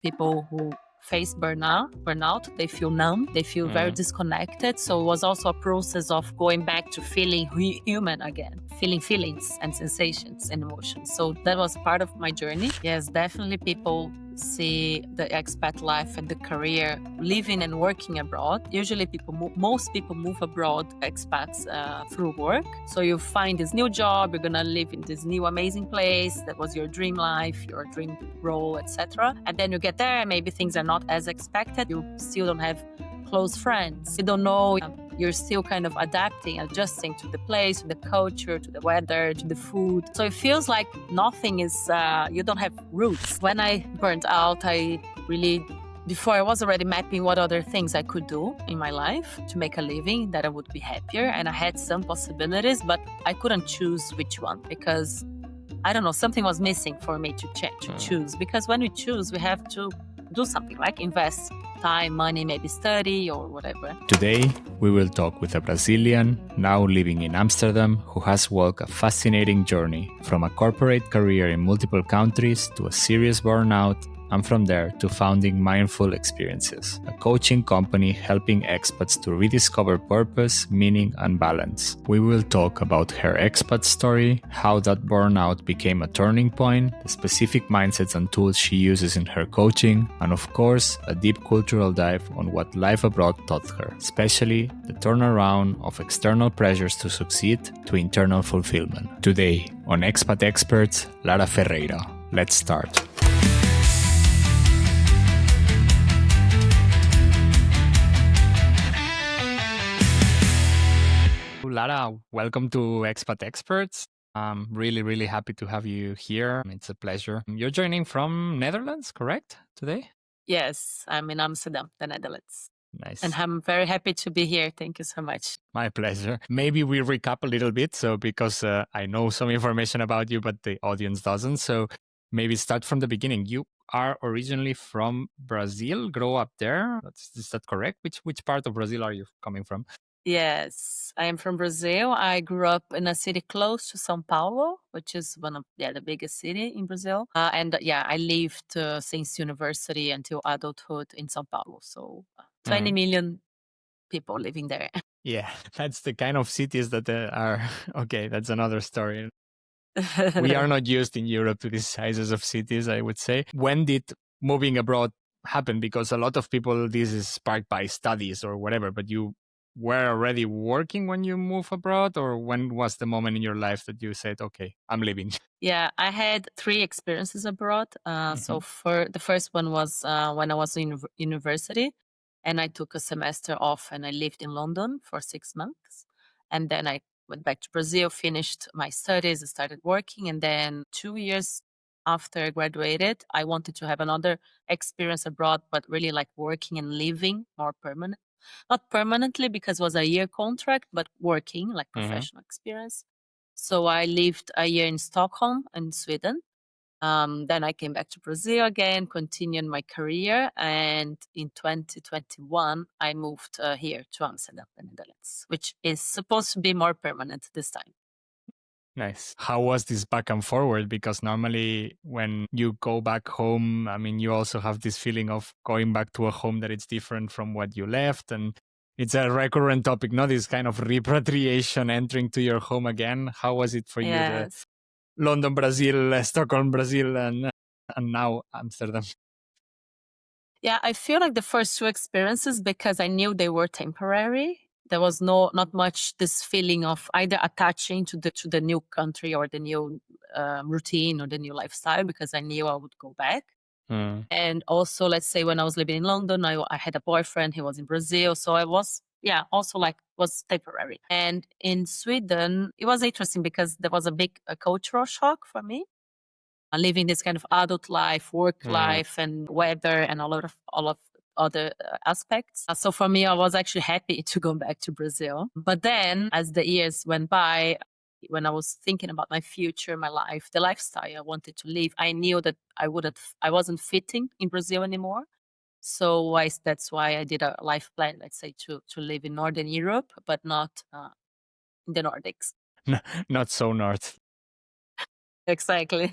people who face burnout, they feel numb, they feel very disconnected. So it was also a process of going back to feeling human again, feeling feelings and sensations and emotions. So that was part of my journey. Yes, definitely people see the expat life and the career living and working abroad. Usually most people move abroad, expats, through work. So you find this new job, you're gonna live in this new amazing place. That was your dream life, your dream role, etc. And then you get there, maybe things are not as expected. You still don't have close friends. You don't know. You're still kind of adjusting to the place, to the culture, to the weather, to the food. So it feels like nothing is, you don't have roots. When I burnt out, before I was already mapping what other things I could do in my life to make a living, that I would be happier. And I had some possibilities, but I couldn't choose which one because, I don't know, something was missing for me to choose. Because when we choose, we have to do something, like invest time, money, maybe study or whatever. Today, we will talk with a Brazilian now living in Amsterdam who has walked a fascinating journey from a corporate career in multiple countries to a serious burnout, and from there to founding Mindful Experiences, a coaching company helping expats to rediscover purpose, meaning, and balance. We will talk about her expat story, how that burnout became a turning point, the specific mindsets and tools she uses in her coaching, and of course, a deep cultural dive on what life abroad taught her, especially the turnaround of external pressures to succeed to internal fulfillment. Today, on Expat Experts, Lara Ferreira. Let's start. Lara, welcome to Expat Experts. I'm really happy to have you here. It's a pleasure. You're joining from Netherlands, correct, today? Yes, I'm in Amsterdam, the Netherlands. Nice. And I'm very happy to be here. Thank you so much. My pleasure. Maybe we recap a little bit, because I know some information about you, but the audience doesn't. So maybe start from the beginning. You are originally from Brazil, grow up there. Is that correct? Which part of Brazil are you coming from? Yes, I am from Brazil. I grew up in a city close to São Paulo, which is one of the biggest city in Brazil. I lived since university until adulthood in São Paulo. So 20 million people living there. Yeah, that's the kind of cities that are okay. That's another story. We are not used in Europe to these sizes of cities, I would say. When did moving abroad happen? Because a lot of people, this is sparked by studies or whatever, but you were already working when you moved abroad, or when was the moment in your life that you said, okay, I'm leaving? Yeah, I had 3 experiences abroad. So for the first one was when I was in university, and I took a semester off and I lived in London for 6 months. And then I went back to Brazil, finished my studies, I started working. And then 2 years after I graduated, I wanted to have another experience abroad, but really like working and living more permanent. Not permanently because it was a year contract, but working, like professional experience. So I lived a year in Stockholm in Sweden. Then I came back to Brazil again, continued my career. And in 2021, I moved here to Amsterdam, the Netherlands, which is supposed to be more permanent this time. Nice. How was this back and forward? Because normally when you go back home, I mean, you also have this feeling of going back to a home that it's different from what you left. And it's a recurrent topic, not this kind of repatriation, entering to your home again. How was it for you? Yes. London, Brazil, Stockholm, Brazil, and now Amsterdam. Yeah, I feel like the first 2 experiences, because I knew they were temporary, there was not much this feeling of either attaching to the new country or the new routine or the new lifestyle, because I knew I would go back. And also, let's say when I was living in London, I had a boyfriend, he was in Brazil. So I was, also was temporary. And in Sweden, it was interesting because there was a big cultural shock for me. Living this kind of adult life, work life, and weather, and a lot of other aspects. So for me, I was actually happy to go back to Brazil. But then, as the years went by, when I was thinking about my future, my life, the lifestyle I wanted to live, I knew that I wasn't fitting in Brazil anymore. So that's why I did a life plan, let's say, to live in Northern Europe, but not in the Nordics. Not so north. Exactly.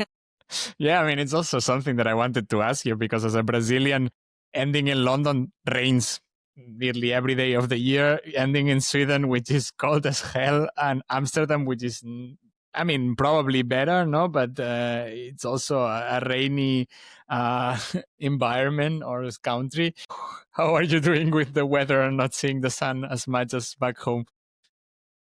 Yeah, I mean, it's also something that I wanted to ask you because as a Brazilian, ending in London rains nearly every day of the year, ending in Sweden, which is cold as hell, and Amsterdam, which is, I mean, probably better, no? But it's also a rainy uh, environment or country. How are you doing with the weather and not seeing the sun as much as back home?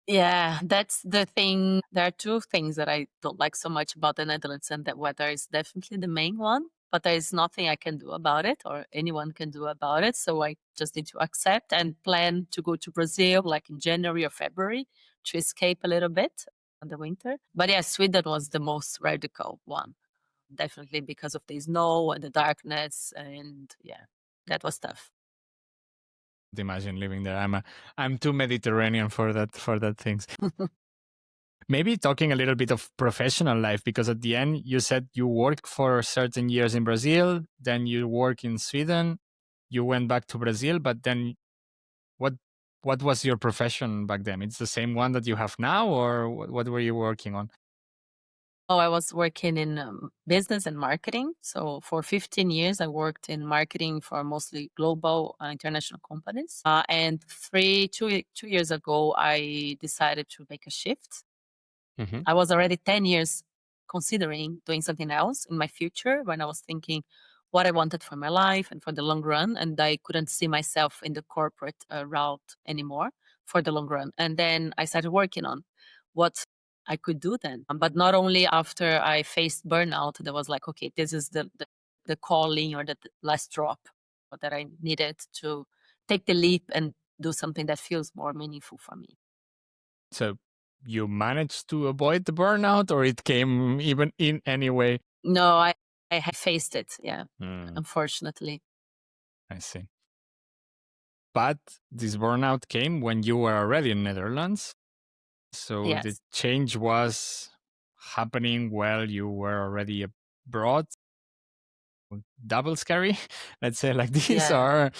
Yeah, that's the thing. There are two things that I don't like so much about the Netherlands, and that weather is definitely the main one. But there is nothing I can do about it, or anyone can do about it. So I just need to accept and plan to go to Brazil, like in January or February, to escape a little bit in the winter. But yeah, Sweden was the most radical one, definitely because of the snow and the darkness, and yeah, that was tough. Imagine living there. I'm too Mediterranean for that things. Maybe talking a little bit of professional life, because at the end you said you worked for certain years in Brazil, then you work in Sweden, you went back to Brazil, but then what what was your profession back then? It's the same one that you have now, or what were you working on? Oh, I was working in business and marketing. So for 15 years, I worked in marketing for mostly global international companies. And 2 years ago, I decided to make a shift. Hmm. I was already 10 years considering doing something else in my future when I was thinking what I wanted for my life and for the long run. And I couldn't see myself in the corporate route anymore for the long run. And then I started working on what I could do then. But not only after I faced burnout, there was like, okay, this is the calling or the last drop that I needed to take the leap and do something that feels more meaningful for me. So you managed to avoid the burnout, or it came even in any way? No, I have faced it. Yeah, Hmm, unfortunately. I see. But this burnout came when you were already in Netherlands. So the Yes. change was happening while you were already abroad. Double scary, let's say like this, Yeah. or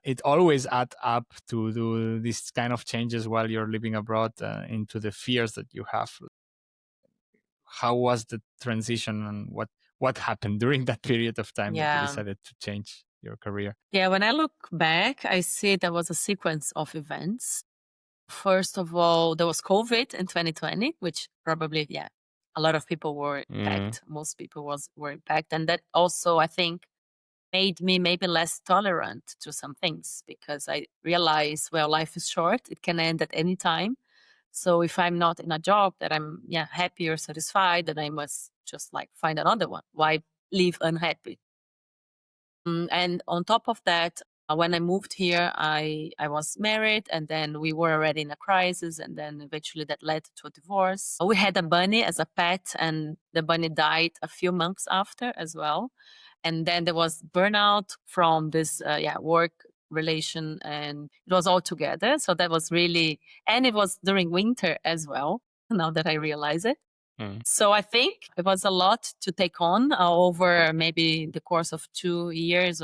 it always add up to do these kind of changes while you're living abroad into the fears that you have. How was the transition, and what happened during that period of time that you Yeah. decided to change your career? Yeah. When I look back, I see there was a sequence of events. First of all, there was COVID in 2020, which probably, yeah, a lot of people were Mm, impacted. Most people were impacted. And that also, I think, made me maybe less tolerant to some things because I realized, well, life is short. It can end at any time. So if I'm not in a job that I'm happy or satisfied, then I must just like find another one. Why live unhappy? And on top of that, when I moved here, I was married, and then we were already in a crisis, and then eventually that led to a divorce. We had a bunny as a pet, and the bunny died a few months after as well. And then there was burnout from this work relation, and it was all together. So that was really, and it was during winter as well. Now that I realize it. mm, So I think it was a lot to take on over maybe the course of 2 years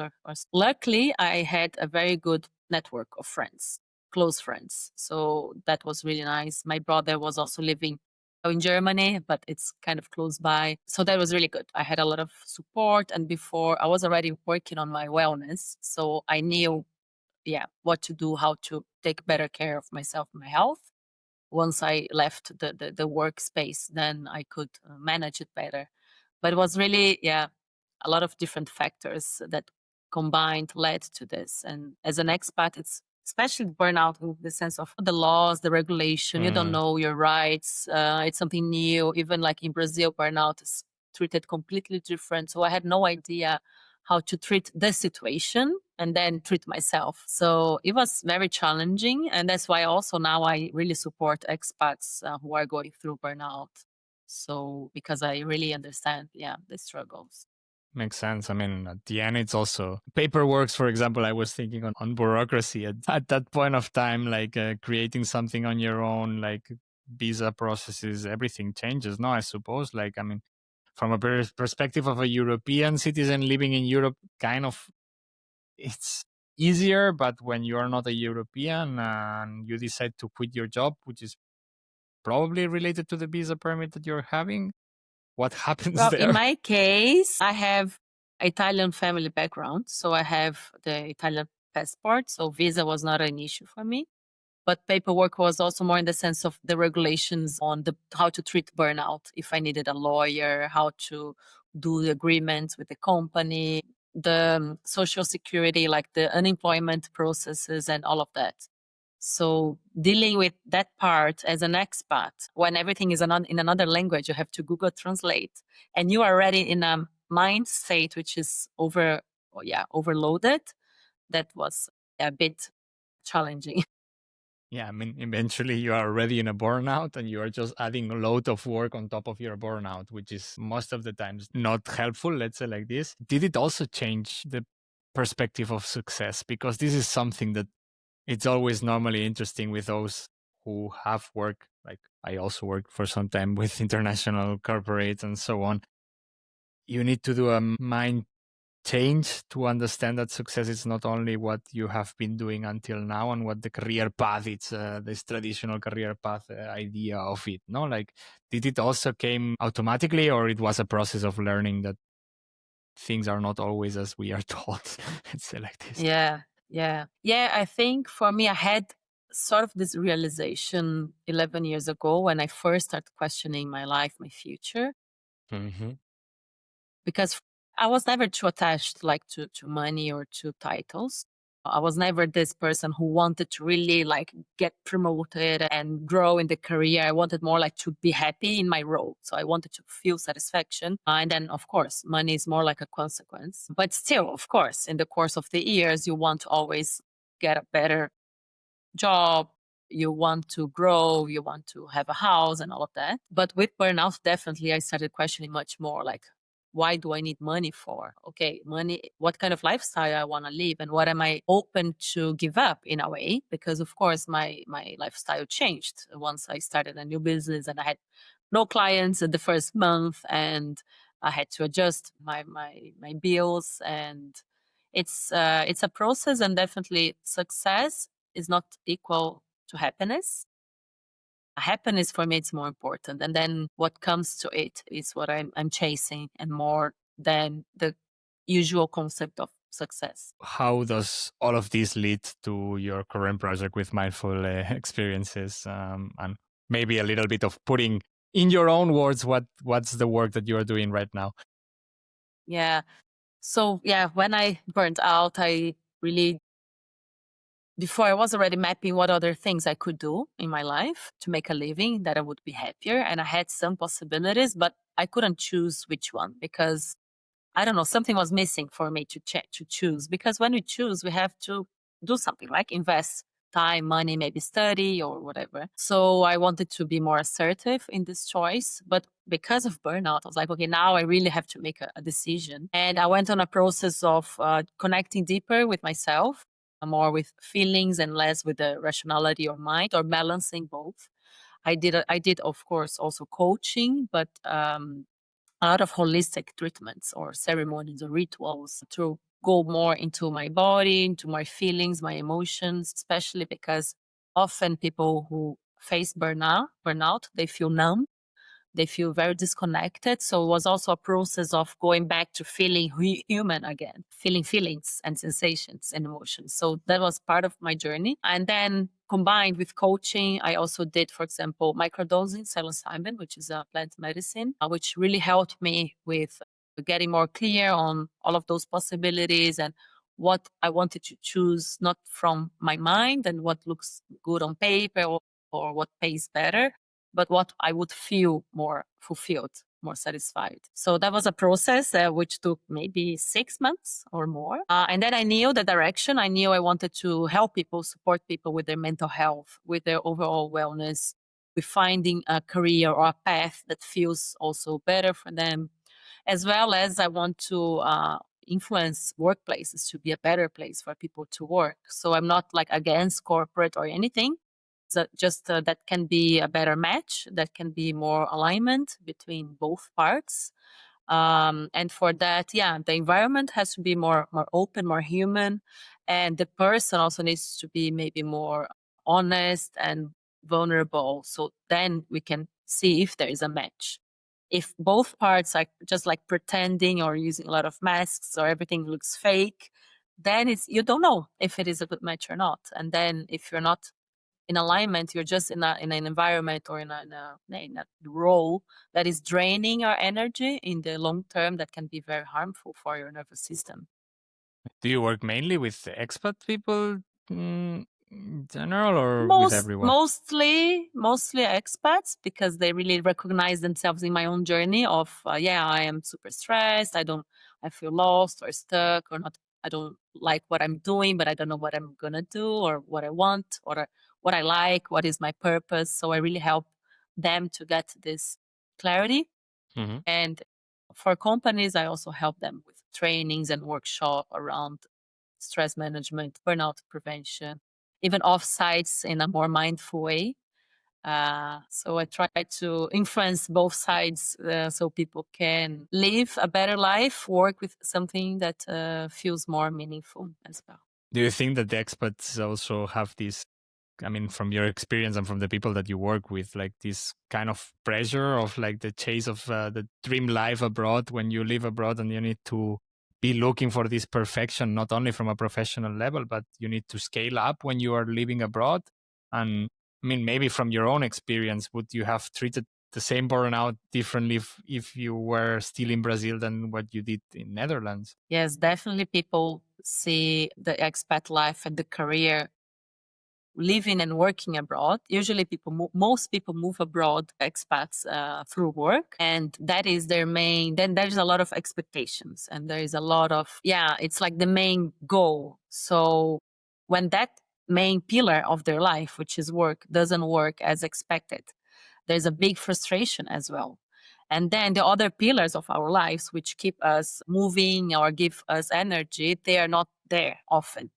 luckily, I had a very good network of friends, close friends. So that was really nice. My brother was also living in Germany, but it's kind of close by. So that was really good. I had a lot of support. And before I was already working on my wellness. So I knew, what to do, how to take better care of myself and my health. Once I left the workspace, then I could manage it better. But it was really, a lot of different factors that combined led to this. And as an expat, it's especially burnout in the sense of the laws, the regulation. You don't mm. know your rights. It's something new. Even like in Brazil, burnout is treated completely different. So I had no idea how to treat the situation and then treat myself. So it was very challenging. And that's why also now I really support expats who are going through burnout. So because I really understand, the struggles. Makes sense. I mean, at the end, it's also paperwork. For example, I was thinking on bureaucracy at that point of time, like creating something on your own, like visa processes, everything changes. No, I suppose. Like, I mean, from a perspective of a European citizen living in Europe, kind of it's easier. But when you are not a European and you decide to quit your job, which is probably related to the visa permit that you're having, What happens Well, in there? my case, I have Italian family background, so I have the Italian passport, so visa was not an issue for me. But paperwork was also more in the sense of the regulations on the how to treat burnout, if I needed a lawyer, how to do the agreements with the company, the social security, like the unemployment processes and all of that. So dealing with that part as an expat, when everything is in another language, you have to Google Translate, and you are already in a mind state which is overloaded. That was a bit challenging. Yeah, I mean, eventually you are already in a burnout and you are just adding a load of work on top of your burnout, which is most of the times not helpful, let's say like this. Did it also change the perspective of success? Because this is something that it's always normally interesting with those who have work. Like I also worked for some time with international corporates and so on. You need to do a mind change to understand that success is not only what you have been doing until now and what the career path it's this traditional career path idea of it. No, like did it also came automatically, or it was a process of learning that things are not always as we are taught? Let's say like this. Yeah. I think for me, I had sort of this realization 11 years ago when I first started questioning my life, my future, Hmm. because I was never too attached like to money or to titles. I was never this person who wanted to really like get promoted and grow in the career. I wanted more like to be happy in my role. So I wanted to feel satisfaction. And then of course, money is more like a consequence. But still, of course, in the course of the years, you want to always get a better job, you want to grow, you want to have a house and all of that. But with burnout, definitely I started questioning much more like, why do I need money for? Okay, money, what kind of lifestyle I want to live and what am I open to give up in a way? Because of course my lifestyle changed once I started a new business and I had no clients in the first month and I had to adjust my bills and it's a process and definitely success is not equal to happiness. Happiness for me it's more important, and then what comes to it is what I'm chasing, and more than the usual concept of success. How does all of this lead to your current project with mindful experiences, and maybe a little bit of putting in your own words what's the work that you are doing right now? Yeah. So yeah, when I burned out, I really before I was already mapping what other things I could do in my life to make a living that I would be happier. And I had some possibilities, but I couldn't choose which one because I don't know, something was missing for me to choose. Because when we choose, we have to do something like invest time, money, maybe study or whatever. So I wanted to be more assertive in this choice. But because of burnout, I was like, okay, now I really have to make a decision. And I went on a process of connecting deeper with myself, more with feelings and less with the rationality or mind, or balancing both. I did, of course, also coaching, but a lot of holistic treatments or ceremonies or rituals to go more into my body, into my feelings, my emotions, especially because often people who face burnout, they feel numb, they feel very disconnected. So it was also a process of going back to feeling human again, feeling feelings and sensations and emotions. So that was part of my journey. And then combined with coaching, I also did, for example, microdosing psilocybin, which is a plant medicine, which really helped me with getting more clear on all of those possibilities and what I wanted to choose, not from my mind and what looks good on paper or what pays better, but what I would feel more fulfilled, more satisfied. So that was a process which took maybe 6 months or more. And then I knew the direction. I knew I wanted to help people, support people with their mental health, with their overall wellness, with finding a career or a path that feels also better for them, as well as I want to influence workplaces to be a better place for people to work. So I'm not like against corporate or anything. So just that can be a better match, that can be more alignment between both parts. And for that, yeah, the environment has to be more open, more human, and the person also needs to be maybe more honest and vulnerable. So then we can see if there is a match. If both parts are just like pretending or using a lot of masks or everything looks fake, then you don't know if it is a good match or not. And then if you're not in alignment, you're just in an environment or in a role that is draining your energy in the long term, that can be very harmful for your nervous system. Do you work mainly with expat people in general, or with everyone? Mostly expats, because they really recognize themselves in my own journey of I am super stressed, I feel lost or stuck or not, I don't like what I'm doing, but I don't know what I'm gonna do or what I want or what I like, what is my purpose. So I really help them to get this clarity. Mm-hmm. And for companies, I also help them with trainings and workshop around stress management, burnout prevention, even offsites in a more mindful way. So I try to influence both sides so people can live a better life, work with something that feels more meaningful as well. Do you think that the expats also have this, I mean, from your experience and from the people that you work with, like this kind of pressure of like the chase of the dream life abroad when you live abroad, and you need to be looking for this perfection, not only from a professional level, but you need to scale up when you are living abroad? And I mean, maybe from your own experience, would you have treated the same burnout differently if you were still in Brazil than what you did in Netherlands? Yes, definitely people see the expat life and the career living and working abroad. Usually most people move abroad, expats, through work, and that is their main, then there's a lot of expectations and there is a lot of, it's like the main goal. So when that main pillar of their life, which is work, doesn't work as expected, there's a big frustration as well. And then the other pillars of our lives, which keep us moving or give us energy, they are not there often,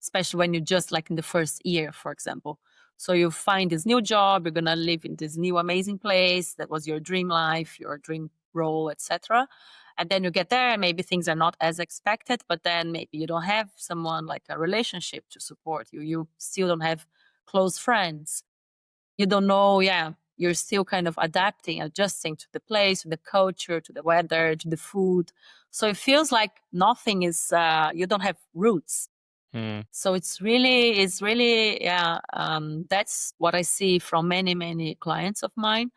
especially when you're just like in the first year, for example. So you find this new job, you're gonna live in this new amazing place that was your dream life, your dream role, etc. And then you get there, maybe things are not as expected, but then maybe you don't have someone like a relationship to support you. You still don't have close friends. You don't know, you're still kind of adapting, adjusting to the place, to the culture, to the weather, to the food. So it feels like nothing is, you don't have roots. So it's really, that's what I see from many clients of mine,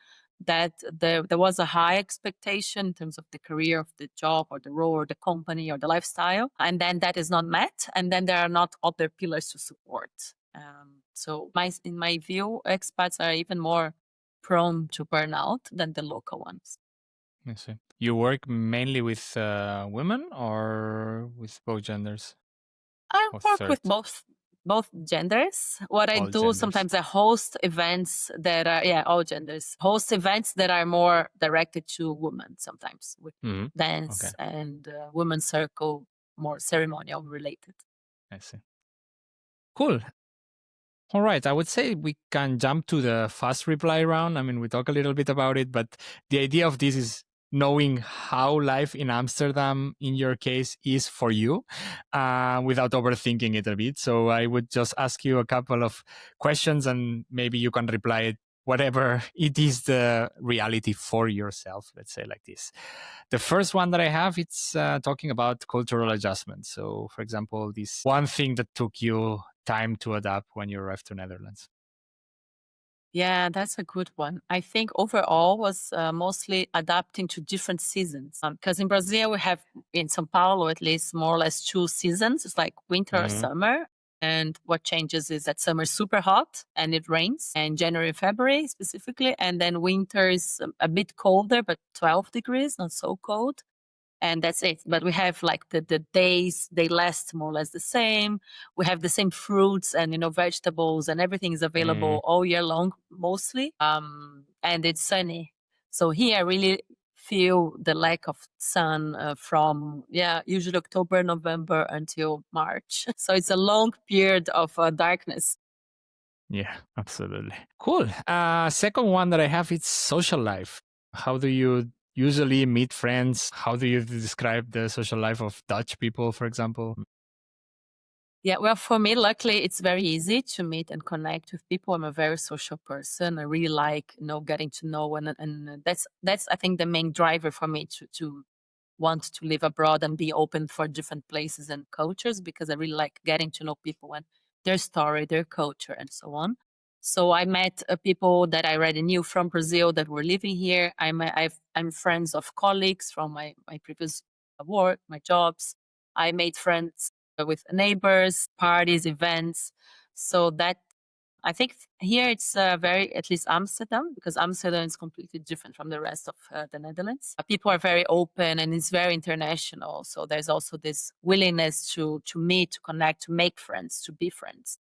that there was a high expectation in terms of the career, of the job or the role or the company or the lifestyle. And then that is not met. And then there are not other pillars to support. So in my view, expats are even more prone to burnout than the local ones. I see. You work mainly with women or with both genders? I Or work with third? both genders. What I All do genders. sometimes, I host events that are all genders. Host events that are more directed to women sometimes, with dance and women's circle, more ceremonial related. I see. Cool. All right. I would say we can jump to the fast reply round. I mean, we talk a little bit about it, but the idea of this is knowing how life in Amsterdam, in your case, is for you without overthinking it a bit. So I would just ask you a couple of questions and maybe you can reply it whatever it is the reality for yourself, let's say like this. The first one that I have, it's talking about cultural adjustment. So, for example, this one thing that took you time to adapt when you arrived to Netherlands. Yeah, that's a good one. I think overall was mostly adapting to different seasons. Because in Brazil, we have, in Sao Paulo at least, more or less 2 seasons. It's like winter or summer. And what changes is that summer is super hot and it rains, and January, February specifically. And then winter is a bit colder, but 12 degrees, not so cold. And that's it. But we have like the days, they last more or less the same. We have the same fruits and, vegetables, and everything is available all year long, mostly. And it's sunny. So here I really feel the lack of sun from, usually October, November until March. So it's a long period of darkness. Yeah, absolutely. Cool. Second one that I have, it's social life. How do you usually meet friends? How do you describe the social life of Dutch people, for example? Yeah, well, for me, luckily, it's very easy to meet and connect with people. I'm a very social person. I really like, getting to know, and that's I think the main driver for me to want to live abroad and be open for different places and cultures, because I really like getting to know people and their story, their culture, and so on. So I met people that I already knew from Brazil that were living here. I'm friends of colleagues from my previous work, my jobs. I made friends with neighbors, parties, events. So that I think here it's very, at least Amsterdam, because Amsterdam is completely different from the rest of the Netherlands. People are very open and it's very international. So there's also this willingness to meet, to connect, to make friends, to be friends.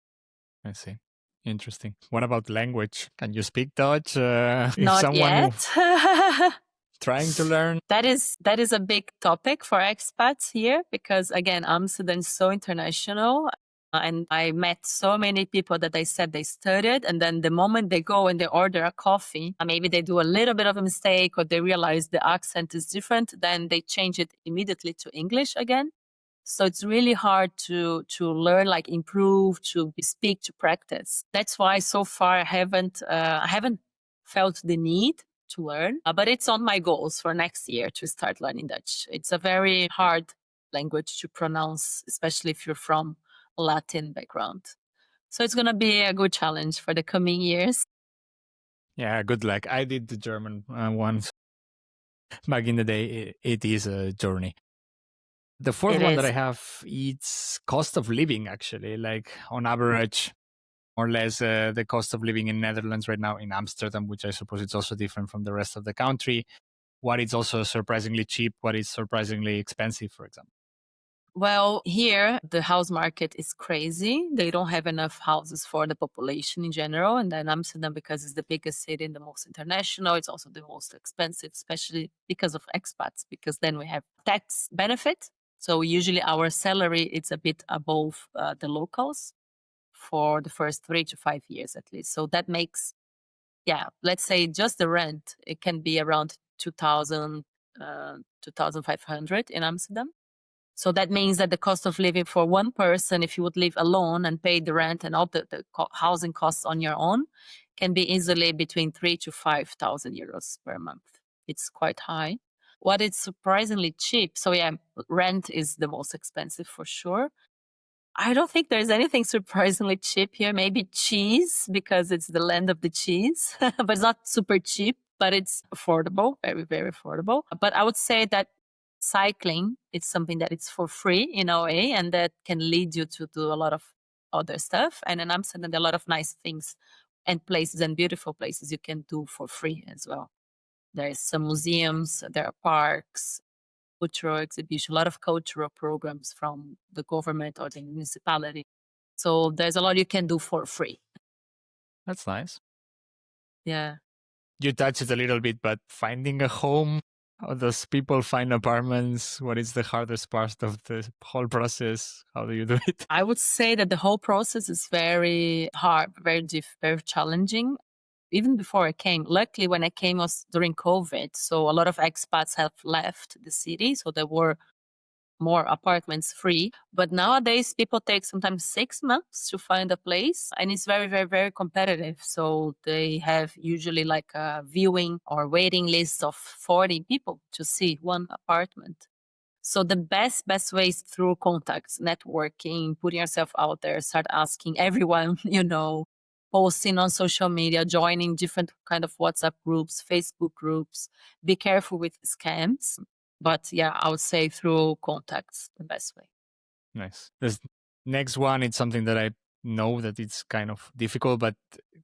I see. Interesting. What about language? Can you speak Dutch? If Not someone yet. trying to learn? That is a big topic for expats here, because again, Amsterdam is so international. And I met so many people that they said they studied, and then the moment they go and they order a coffee, maybe they do a little bit of a mistake or they realize the accent is different, then they change it immediately to English again. So it's really hard to learn, like improve, to speak, to practice. That's why so far I haven't felt the need to learn, but it's on my goals for next year to start learning Dutch. It's a very hard language to pronounce, especially if you're from a Latin background. So it's going to be a good challenge for the coming years. Yeah, good luck. I did the German once back in the day. It is a journey. The fourth It one that I is. have, it's cost of living, actually. Like on average, more or less, the cost of living in Netherlands right now in Amsterdam, which I suppose it's also different from the rest of the country. What is also surprisingly cheap, what is surprisingly expensive, for example. Well, here the house market is crazy. They don't have enough houses for the population in general. And then Amsterdam, because it's the biggest city and the most international, it's also the most expensive, especially because of expats, because then we have tax benefit. So usually our salary is a bit above the locals for the first 3 to 5 years at least. So that makes, yeah, let's say just the rent, it can be around 2000, 2500 in Amsterdam. So that means that the cost of living for one person, if you would live alone and pay the rent and all the housing costs on your own, can be easily between 3 to 5,000 euros per month. It's quite high. What is surprisingly cheap. So yeah, rent is the most expensive for sure. I don't think there's anything surprisingly cheap here. Maybe cheese, because it's the land of the cheese, but it's not super cheap, but it's affordable, very, very affordable. But I would say that cycling, it's something that it's for free in a way, and that can lead you to do a lot of other stuff. And in Amsterdam, there are a lot of nice things and places and beautiful places you can do for free as well. There's some museums, there are parks, cultural exhibition, a lot of cultural programs from the government or the municipality. So there's a lot you can do for free. That's nice. Yeah. You touched it a little bit, but finding a home, how does people find apartments? What is the hardest part of the whole process? How do you do it? I would say that the whole process is very hard, very challenging. Even before I came, luckily when I came was during COVID. So a lot of expats have left the city. So there were more apartments free. But nowadays, people take sometimes 6 months to find a place, and it's very, very, very competitive. So they have usually like a viewing or waiting list of 40 people to see one apartment. So the best way is through contacts, networking, putting yourself out there, start asking everyone, posting on social media, joining different kind of WhatsApp groups, Facebook groups. Be careful with scams. But yeah, I would say through contacts, the best way. Nice. This next one, it's something that I know that it's kind of difficult, but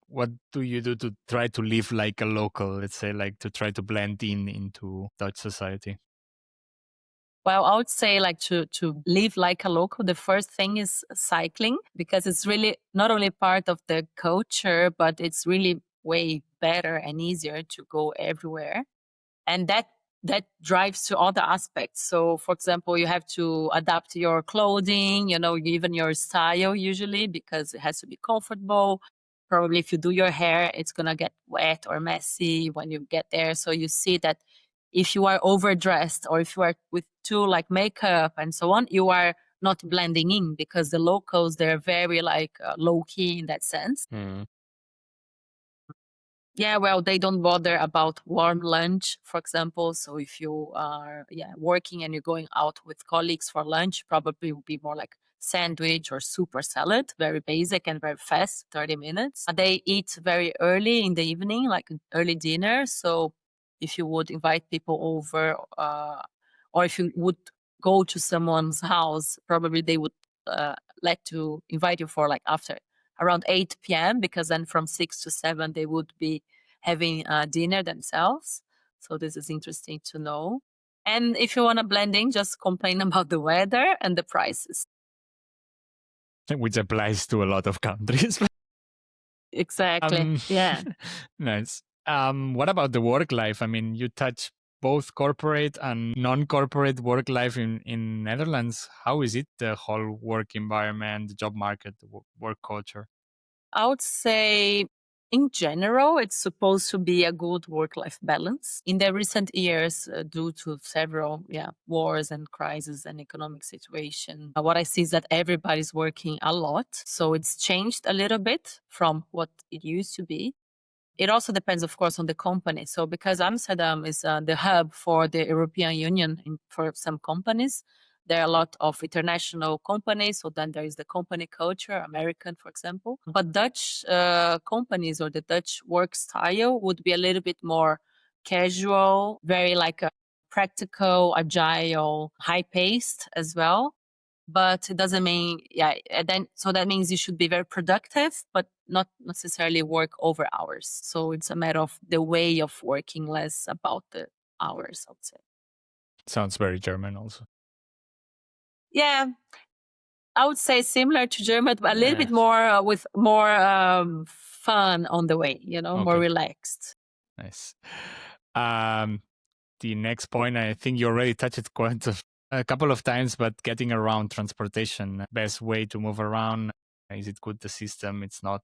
what do you do to try to live like a local, let's say, like to try to blend into Dutch society? Well, I would say like to live like a local, the first thing is cycling, because it's really not only part of the culture, but it's really way better and easier to go everywhere. And that drives to other aspects. So for example, you have to adapt your clothing, even your style usually, because it has to be comfortable. Probably if you do your hair, it's going to get wet or messy when you get there. So you see that if you are overdressed or if you are with too like makeup and so on, you are not blending in, because the locals, they're very like low key in that sense. Yeah, well, they don't bother about warm lunch, for example. So if you are working and you're going out with colleagues for lunch, probably will be more like sandwich or soup or salad, very basic and very fast, 30 minutes. They eat very early in the evening, like early dinner. So if you would invite people over, or if you would go to someone's house, probably they would like to invite you for like after around 8 p.m. because then from 6 to 7 they would be having dinner themselves. So this is interesting to know. And if you want to blend in, just complain about the weather and the prices. Which applies to a lot of countries. Exactly. Yeah. Nice. What about the work life? I mean, you touch both corporate and non-corporate work life in Netherlands. How is it, the whole work environment, the job market, the work culture? I would say in general, it's supposed to be a good work-life balance. In the recent years, due to several wars and crises and economic situation, what I see is that everybody's working a lot. So it's changed a little bit from what it used to be. It also depends, of course, on the company. So because Amsterdam is the hub for the European Union for some companies, there are a lot of international companies. So then there is the company culture, American, for example. But Dutch companies or the Dutch work style would be a little bit more casual, very like a practical, agile, high paced as well. But it doesn't mean so that means you should be very productive but not necessarily work over hours. So it's a matter of the way of working, less about the hours, I would say. Sounds very German also. Yeah, I would say similar to German, but a little bit more with more fun on the way, more relaxed. Nice. The next point, I think you already touched it quite a couple of times, but getting around, transportation, best way to move around. Is it good, the system? It's not.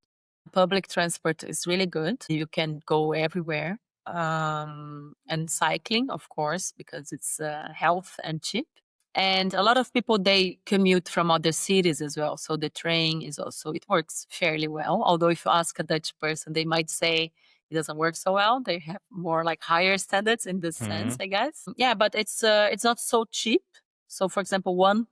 Public transport is really good. You can go everywhere. And cycling, of course, because it's health and cheap. And a lot of people, they commute from other cities as well. So the train is also, it works fairly well. Although if you ask a Dutch person, they might say it doesn't work so well. They have more like higher standards in this sense, I guess. Yeah, but it's not so cheap. So for example, one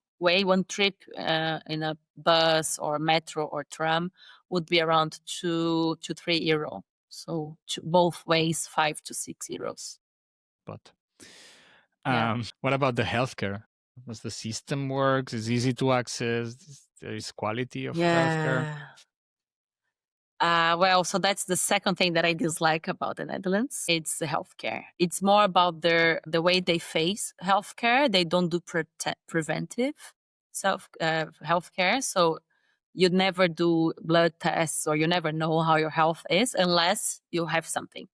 trip in a bus or metro or tram would be around 2 to 3 euro. So both ways, 5 to 6 euros. But what about the healthcare? Does the system works? Is easy to access? There is quality of healthcare? Well, so that's the second thing that I dislike about the Netherlands. It's the healthcare. It's more about the way they face healthcare. They don't do preventive healthcare. So you never do blood tests or you never know how your health is unless you have something.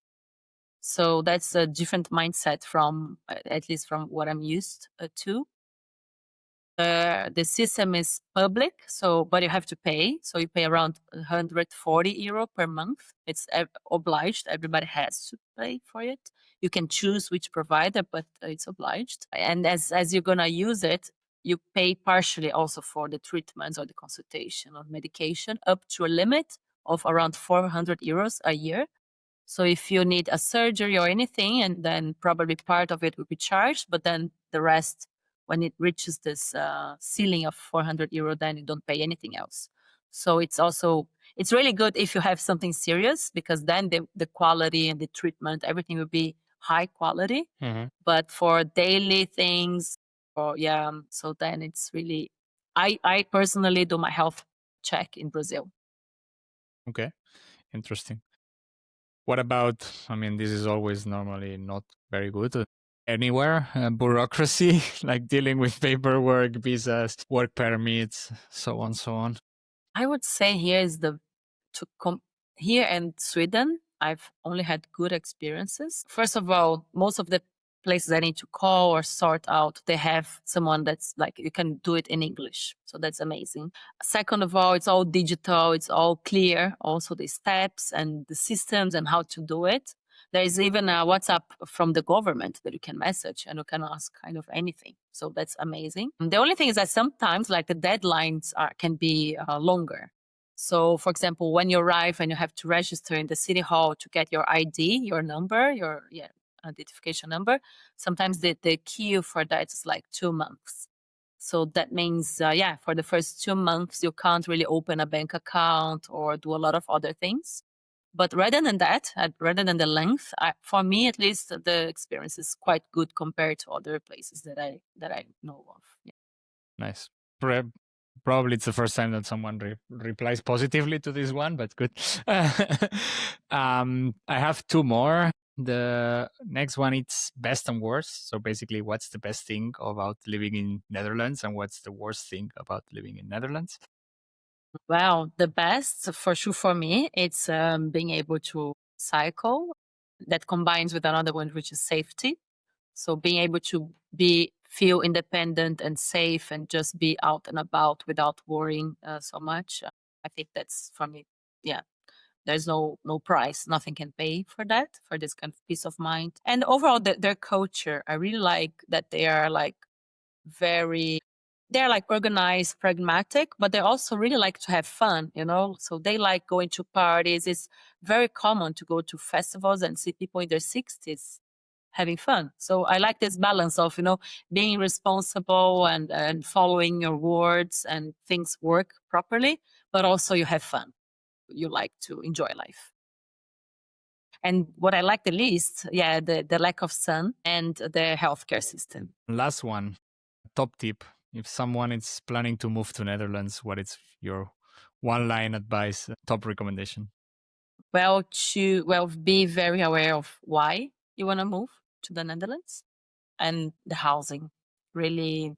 So that's a different mindset from, at least from what I'm used to. The system is public, but you have to pay. So you pay around 140 euro per month. It's obliged. Everybody has to pay for it. You can choose which provider, but it's obliged. And as you're gonna use it, you pay partially also for the treatments or the consultation or medication up to a limit of around 400 euros a year. So if you need a surgery or anything, and then probably part of it will be charged, but then the rest, when it reaches this ceiling of 400 euro, then you don't pay anything else. So it's really good if you have something serious, because then the quality and the treatment, everything will be high quality. Mm-hmm. But for daily things, so then it's really, I personally do my health check in Brazil. Okay, interesting. What about, I mean, this is always normally not very good. Anywhere, bureaucracy, like dealing with paperwork, visas, work permits, so on, so on. I would say here is here in Sweden, I've only had good experiences. First of all, most of the places I need to call or sort out, they have someone that's like, you can do it in English. So that's amazing. Second of all, it's all digital. It's all clear. Also the steps and the systems and how to do it. There is even a WhatsApp from the government that you can message and you can ask kind of anything. So that's amazing. The only thing is that sometimes like the deadlines can be longer. So for example, when you arrive and you have to register in the city hall to get your ID, your number, your identification number, sometimes the queue for that is like 2 months. So that means, for the first 2 months, you can't really open a bank account or do a lot of other things. But rather than that, rather than the length, for me at least, the experience is quite good compared to other places that I know of. Yeah. Nice. Probably it's the first time that someone replies positively to this one, but good. I have two more. The next one, it's best and worst. So basically, what's the best thing about living in Netherlands and what's the worst thing about living in Netherlands? Well, the best for sure for me, it's being able to cycle. That combines with another one, which is safety. So being able to feel independent and safe and just be out and about without worrying so much. I think that's for me. Yeah, there's no price, nothing can pay for that, for this kind of peace of mind. And overall, their culture, I really like that they are like they're like organized, pragmatic, but they also really like to have fun, you know? So they like going to parties. It's very common to go to festivals and see people in their 60s having fun. So I like this balance of, you know, being responsible and following your words and things work properly, but also you have fun. You like to enjoy life. And what I like the least, the lack of sun and the healthcare system. Last one, top tip. If someone is planning to move to Netherlands, what is your one line advice, top recommendation? Well, be very aware of why you want to move to the Netherlands and the housing. Really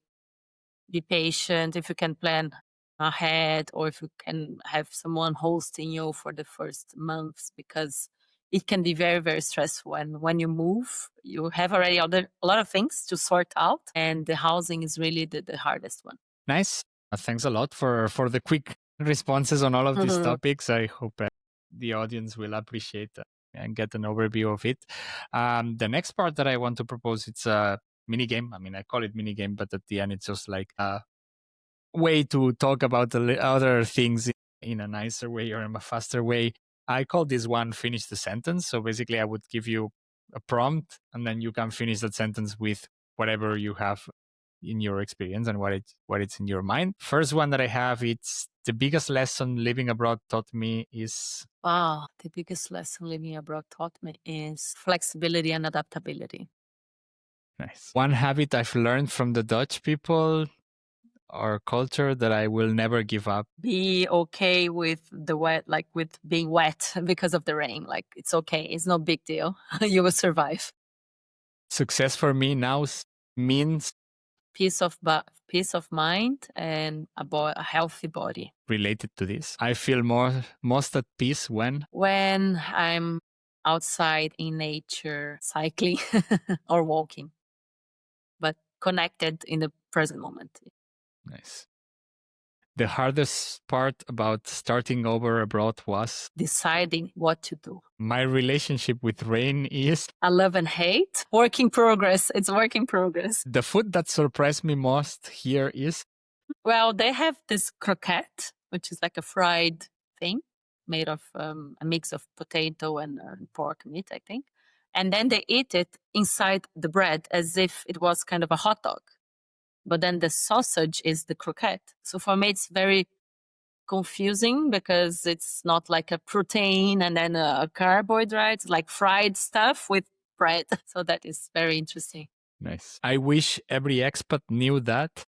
be patient if you can plan ahead or if you can have someone hosting you for the first months, because it can be very, very stressful. And when you move, you have already a lot of things to sort out, and the housing is really the hardest one. Nice. Thanks a lot for the quick responses on all of these topics. I hope the audience will appreciate and get an overview of it. The next part that I want to propose, it's a mini game. I mean, I call it mini game, but at the end, it's just like a way to talk about the other things in a nicer way or in a faster way. I call this one finish the sentence. So basically, I would give you a prompt and then you can finish that sentence with whatever you have in your experience and what it's in your mind. First one that I have, it's the biggest lesson living abroad taught me is... Wow, the biggest lesson living abroad taught me is flexibility and adaptability. Nice. One habit I've learned from the Dutch people or culture that I will never give up. Be okay with the wet, like with being wet because of the rain. Like it's okay. It's no big deal. You will survive. Success for me now means peace of mind and a healthy body. Related to this, I feel most at peace when I'm outside in nature, cycling or walking, but connected in the present moment. Nice. The hardest part about starting over abroad was deciding what to do. My relationship with rain is a love and hate. Work in progress. It's work in progress. The food that surprised me most here is... Well, they have this croquette, which is like a fried thing made of a mix of potato and pork meat, I think. And then they eat it inside the bread as if it was kind of a hot dog. But then the sausage is the croquette. So for me, it's very confusing because it's not like a protein and then a carbohydrate, it's like fried stuff with bread. So that is very interesting. Nice. I wish every expat knew that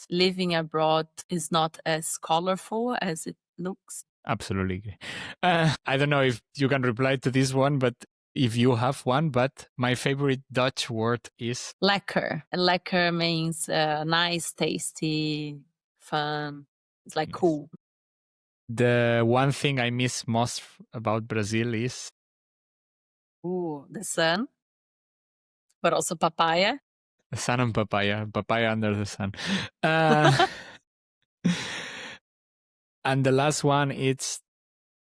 living abroad is not as colorful as it looks. Absolutely. I don't know if you can reply to this one, but if you have one, but my favorite Dutch word is lekker. And lekker means nice, tasty, fun. It's like cool. The one thing I miss most about Brazil is the sun, but also papaya. The sun and papaya under the sun. And the last one, it's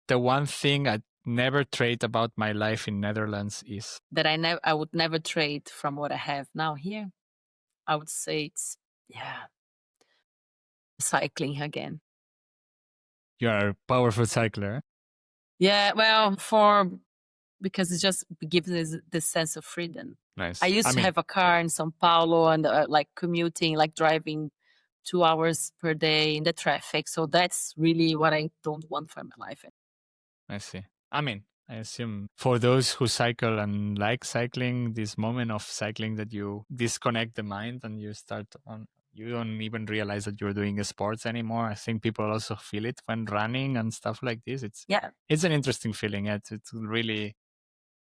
the one thing never trade about my life in Netherlands is that I would never trade from what I have now here. I would say it's cycling again. you are a powerful cycler. Yeah, well, because it just gives us this sense of freedom. Nice. I used to have a car in São Paulo and like commuting, like driving 2 hours per day in the traffic. So that's really what I don't want for my life. I see. I mean, I assume for those who cycle and like cycling, this moment of cycling that you disconnect the mind and you start on, you don't even realize that you're doing a sports anymore. I think people also feel it when running and stuff like this. It's an interesting feeling. It really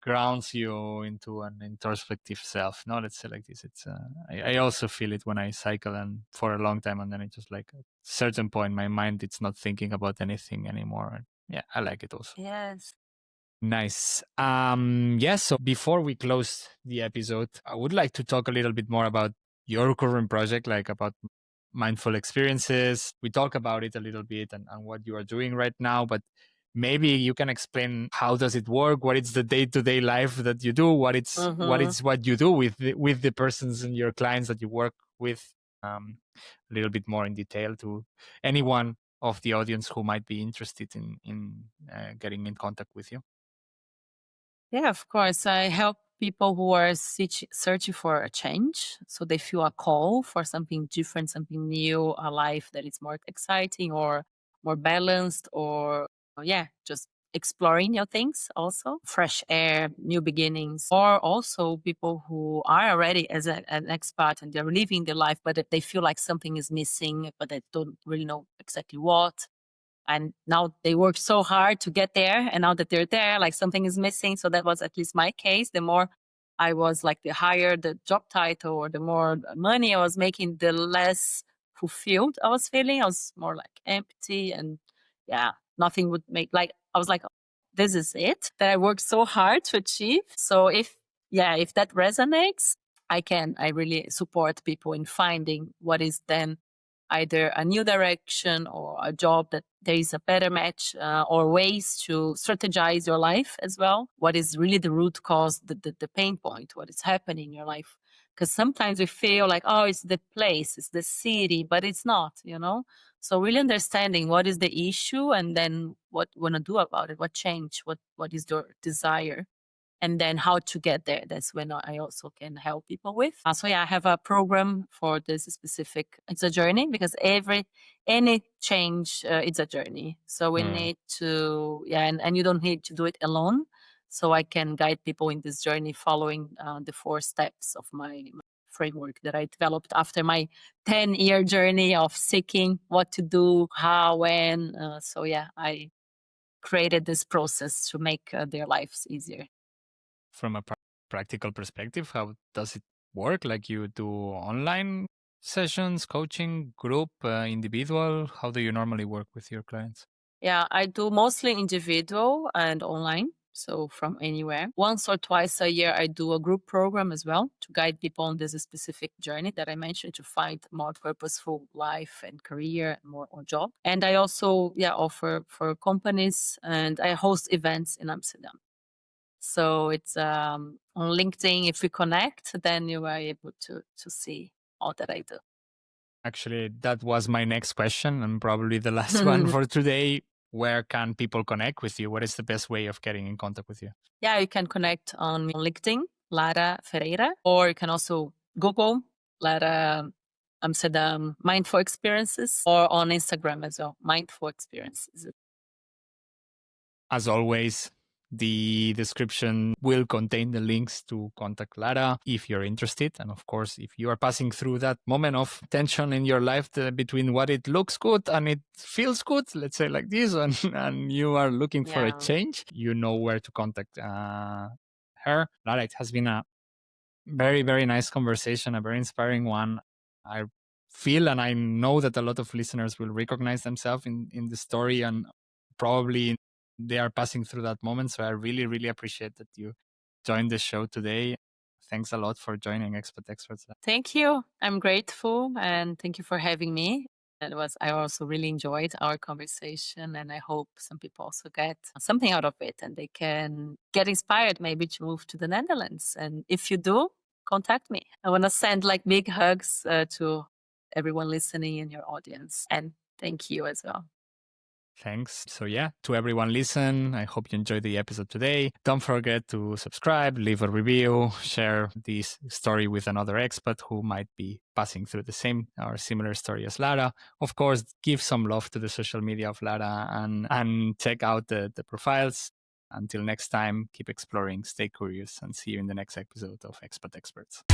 grounds you into an introspective self. No, let's say like this. It's I also feel it when I cycle and for a long time, and then it's just like at a certain point, my mind it's not thinking about anything anymore. Yeah, I like it also. Yes. Nice. Yes. So before we close the episode, I would like to talk a little bit more about your current project, like about mindful experiences. We talk about it a little bit and what you are doing right now, but maybe you can explain how does it work, what is the day-to-day life that you do, what you do with the persons and your clients that you work with, a little bit more in detail to anyone of the audience who might be interested in getting in contact with you. Yeah, of course. I help people who are searching for a change. So they feel a call for something different, something new, a life that is more exciting or more balanced, or, just exploring new things also. Fresh air, new beginnings. Or also people who are already an expat and they're living their life, but they feel like something is missing, but they don't really know exactly what. And now they work so hard to get there, and now that they're there, like something is missing. So that was at least my case. The more I was like, the higher the job title or the more money I was making, the less fulfilled I was feeling. I was more like empty, and nothing would make, like, I was like, this is it that I worked so hard to achieve. So if that resonates, I really support people in finding what is then either a new direction or a job that there is a better match, or ways to strategize your life as well. What is really the root cause, the pain point, what is happening in your life? Because sometimes we feel like, oh, it's the place, it's the city, but it's not, So really understanding what is the issue and then what you want to do about it, what change, what is your desire, and then how to get there. That's when I also can help people with. I have a program for this specific. It's a journey because any change, it's a journey. So we need to, and you don't need to do it alone. So I can guide people in this journey following the 4 steps of my framework that I developed after my 10-year journey of seeking what to do, how, when. I created this process to make their lives easier. From a practical perspective, how does it work? Like you do online sessions, coaching, group, individual? How do you normally work with your clients? Yeah, I do mostly individual and online. So from anywhere. Once or twice a year, I do a group program as well to guide people on this specific journey that I mentioned to find more purposeful life and career and more job. And I also offer for companies, and I host events in Amsterdam. So it's on LinkedIn. If we connect, then you are able to see all that I do. Actually, that was my next question and probably the last one for today. Where can people connect with you? What is the best way of getting in contact with you? Yeah, you can connect on LinkedIn, Lara Ferreira, or you can also Google Lara Amsterdam Mindful Experiences, or on Instagram as well, Mindful Experiences. As always, the description will contain the links to contact Lara if you're interested. And of course, if you are passing through that moment of tension in your life between what it looks good and it feels good, let's say like this, and you are looking for a change, you know where to contact her. Lara, it has been a very, very nice conversation, a very inspiring one. I feel and I know that a lot of listeners will recognize themselves in the story, and probably they are passing through that moment. So I really, really appreciate that you joined the show today. Thanks a lot for joining Expat Experts. Thank you. I'm grateful, and thank you for having me. I also really enjoyed our conversation, and I hope some people also get something out of it and they can get inspired maybe to move to the Netherlands. And if you do, contact me. I want to send like big hugs to everyone listening in your audience. And thank you as well. Thanks. So yeah, to everyone listen, I hope you enjoyed the episode today. Don't forget to subscribe, leave a review, share this story with another expat who might be passing through the same or similar story as Lara. Of course, give some love to the social media of Lara and check out the profiles. Until next time, keep exploring, stay curious, and see you in the next episode of Expat Experts.